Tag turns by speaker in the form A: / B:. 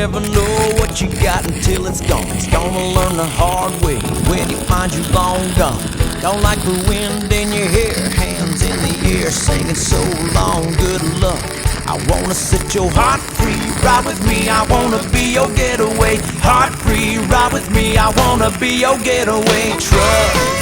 A: never know what you got until it's gone. It's gonna learn the hard way when it finds you long gone. Don't like the wind in your hair, hands in the air, singing so long, good luck. I wanna set your heart free, ride with me, I wanna be your getaway. Heart free, ride with me, I wanna be your getaway truck.